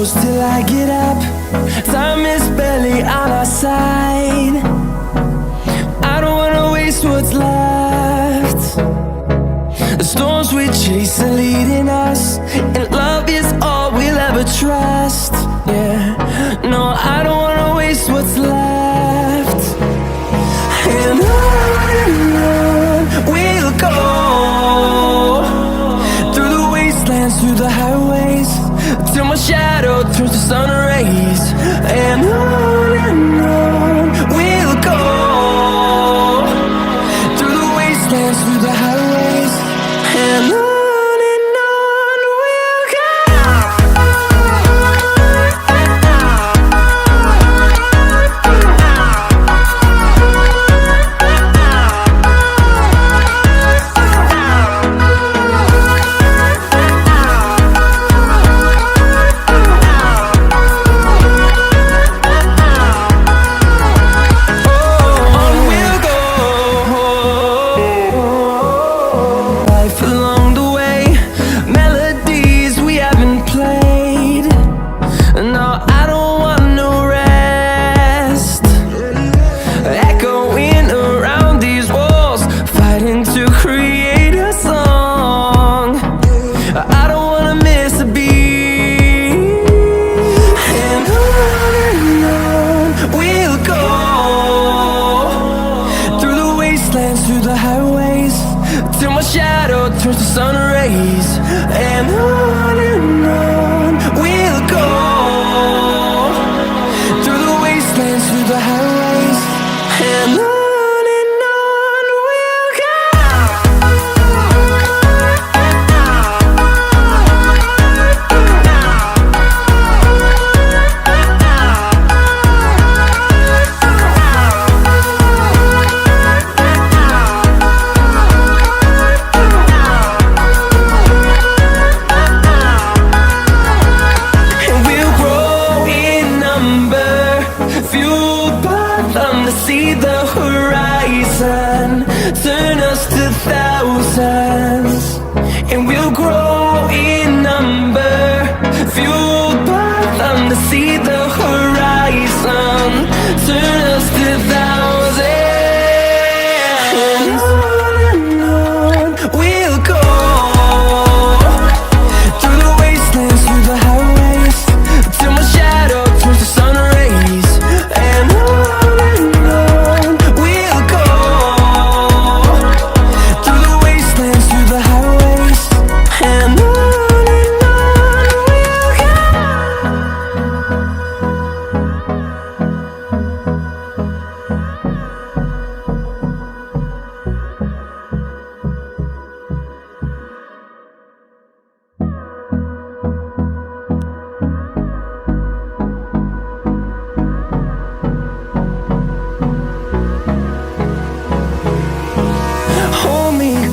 close till I get up. Time is barely on our side. I don't wanna waste what's left. The storms we chase are leading us, and love is all we'll ever trust. Yeah, no, I don't wanna waste what's left. And on we'll go, through the wastelands, through the highways, till my shadow turns to sun rays. And on we'll go, through the wastelands, through the highways, and on. Through the highways, till my shadow turns to sun rays. And on we'll go, through the wastelands, through the highways, and on. See the horizon turn us to thousands, and we'll grow in number, fueled by them. To see the horizon turn us to thousands, and on we'll go, through the wastelands, through the highways, till my shadow turns to sun rays. And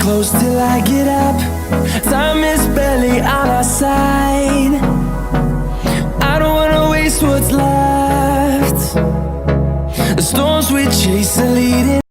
close till I get up. Time is barely on our side. I don't wanna waste what's left. The storms we chase are leading